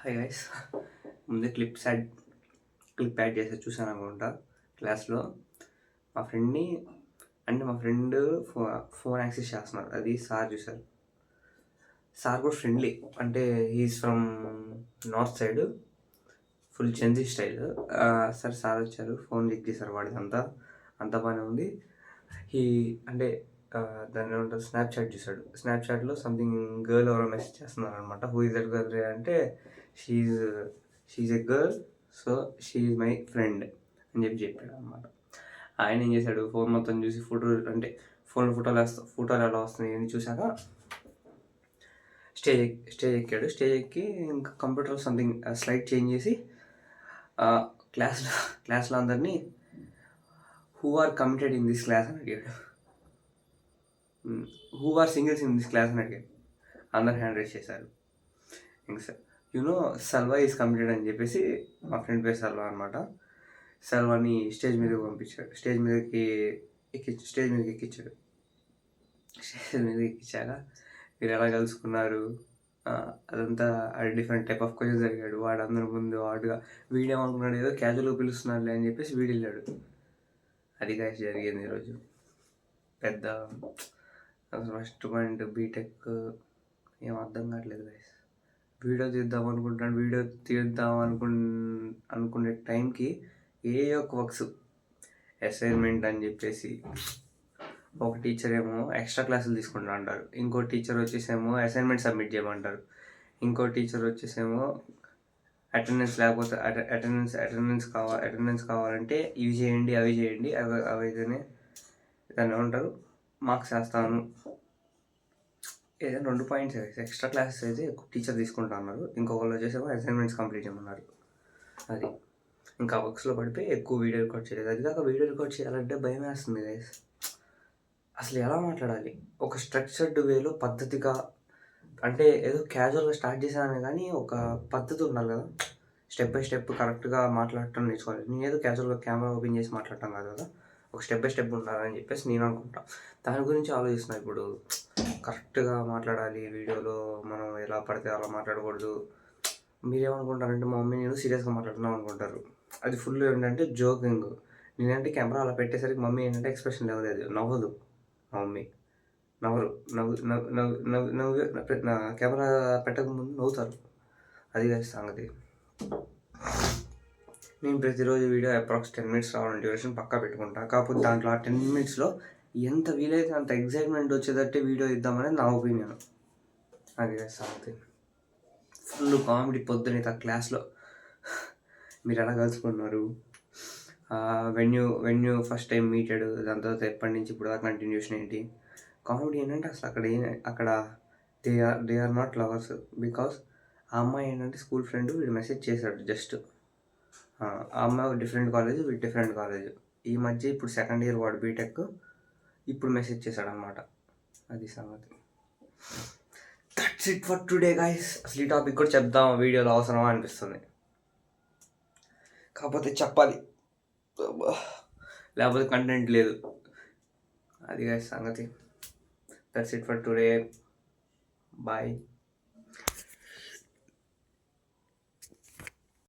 Hi guys, ముందే clip add చేసి చూసాను అనుకుంటా క్లాస్లో. మా ఫ్రెండ్ ఫోన్ యాక్సెస్ చేస్తున్నారు, అది సార్ చూశారు. సార్ కూడా ఫ్రెండ్లీ, అంటే he's from north side, full Gen Z style. Sir వచ్చారు, ఫోన్ చెక్ చేశారు, వాడిది అంతా బాగానే ఉంది. అంటే దాన్ని ఏమంటారు, స్నాప్చాట్ చూసాడు. స్నాప్చాట్లో సంథింగ్ గర్ల్ ఎవరో మెసేజ్ చేస్తున్నారు అనమాట. హూ ఇస్ దట్ గర్ల్ అంటే she's a girl, so she is my friend అని చెప్పాడు అనమాట. ఆయన ఏం చేశాడు, ఫోన్ మొత్తం చూసి ఫోటోలు ఎలా వస్తున్నాయి అని చూశాక స్టేజ్ ఎక్కాడు. స్టేజ్ ఎక్కి ఇంకా కంప్యూటర్ సంథింగ్ స్లైడ్ చేంజ్ చేసి క్లాస్లో అందరినీ who are committed in this class అని అడిగాడు. Who are singles in this class అని అడిగాడు. అందరు హ్యాండ్ రైజ్ చేశారు. ఇంకా సల్వా ఈజ్ కమిటెడ్ అని చెప్పేసి, మా ఫ్రెండ్ పేరు సల్వా అనమాట. సల్వాని స్టేజ్ మీదకి పంపించాడు. స్టేజ్ మీదకి ఎక్కించాడు. స్టేజ్ మీద ఎక్కించాక మీరు ఎలా కలుసుకున్నారు అదంతా డిఫరెంట్ టైప్ ఆఫ్ క్వశ్చన్స్ అడిగాడు. వాడు అందరి ముందు వాడుగా వీడేమనుకున్నాడు, ఏదో క్యాజువల్గా పిలుస్తున్నాడులే అని చెప్పేసి వీడు వెళ్ళాడు. అది కాసి జరిగింది ఈరోజు. పెద్ద ఫస్ట్ పాయింట్ బీటెక్ ఏం అర్థం కావట్లేదు గైస్. వీడియో తీద్దాం అనుకునే టైంకి ఏ ఒక వర్క్స్ అసైన్మెంట్ అని చెప్పేసి ఒక టీచర్ ఏమో ఎక్స్ట్రా క్లాసులు తీసుకుంటా అంటారు, ఇంకో టీచర్ వచ్చేసేమో అసైన్మెంట్ సబ్మిట్ చేయమంటారు, ఇంకో టీచర్ వచ్చేసేమో అటెండెన్స్ లేకపోతే అటెండెన్స్ కావాలంటే ఇవి చేయండి అవి చేయండి, అవి అయితేనే దాన్ని ఏమంటారు మార్క్స్ వేస్తాను. ఏదైనా 2 పాయింట్స్ ఎక్స్ట్రా క్లాసెస్ అయితే టీచర్ తీసుకుంటా అన్నారు, ఇంకొకళ్ళు వచ్చేసేమో అసైన్మెంట్స్ కంప్లీట్ చేయమన్నారు. అది ఇంకా వర్క్స్లో పడిపోయి ఎక్కువ వీడియో రికార్డ్ చేయలేదు. అది కాక వీడియో రికార్డ్ చేయాలంటే భయం వేస్తుంది గైస్. అసలు ఎలా మాట్లాడాలి, ఒక స్ట్రక్చర్డ్ వేలో పద్ధతిగా, అంటే ఏదో క్యాజువల్గా స్టార్ట్ చేశాను కానీ ఒక పద్ధతి ఉండాలి కదా, స్టెప్ బై స్టెప్ కరెక్ట్గా మాట్లాడటం నేర్చుకోవాలి. నేను ఏదో క్యాజువల్గా కెమెరా ఓపెన్ చేసి మాట్లాడటం కాదు కదా, ఒక స్టెప్ బై స్టెప్ ఉండాలని చెప్పేసి నేను అనుకుంటా. దాని గురించి ఆలోచిస్తున్నా ఇప్పుడు. కరెక్ట్గా మాట్లాడాలి వీడియోలో, మనం ఎలా పడితే అలా మాట్లాడకూడదు. మీరేమనుకుంటారంటే మా మమ్మీ నేను సీరియస్గా మాట్లాడుతున్నాం అనుకుంటారు. అది ఫుల్ ఏంటంటే జోకింగ్. నేనంటే కెమెరా అలా పెట్టేసరికి మమ్మీ ఏంటంటే ఎక్స్ప్రెషన్ లేవలేదు, నవ్వదు మా మమ్మీ. నవ్వరు, నవ్వు నా కెమెరా పెట్టకముందు నవ్వుతారు. అది కాదు సంగతి. నేను ప్రతిరోజు వీడియో అప్రాక్స్ 10 minutes రావాలని డ్యూరేషన్ పక్కా పెట్టుకుంటాను. కాకపోతే దాంట్లో ఆ 10 minutesలో ఎంత వీలైతే అంత ఎగ్జైట్మెంట్ వచ్చేటట్టే వీడియో ఇద్దామనేది నా ఒపీనియన్. అది కాదు సంగతి. ఫుల్ కామెడీ పొద్దున క్లాస్లో మీరు ఎలా కలుసుకున్నారు, వెన్ యూ ఫస్ట్ టైం మీటెడ్, దాని తర్వాత ఎప్పటి నుంచి ఇప్పుడు దాకా కంటిన్యూషన్ ఏంటి. కామెడీ ఏంటంటే అసలు అక్కడ they are not lovers. Because ఆ అమ్మాయి ఏంటంటే స్కూల్ ఫ్రెండ్, వీడు మెసేజ్ చేశాడు జస్ట్. ఆ అమ్మాయి డిఫరెంట్ కాలేజ్, వీడు డిఫరెంట్ కాలేజ్. ఈ మధ్య ఇప్పుడు సెకండ్ ఇయర్ వాడు బీటెక్, ఇప్పుడు మెసేజ్ చేశాడు అనమాట. అది సంగతి. That's it for today guys. అసలు ఈ టాపిక్ కూడా చెప్దాం వీడియోలో అవసరమా అనిపిస్తుంది, కాకపోతే చెప్పాలి, లేకపోతే కంటెంట్ లేదు. అది గైస్ సంగతి. That's it for today. Bye.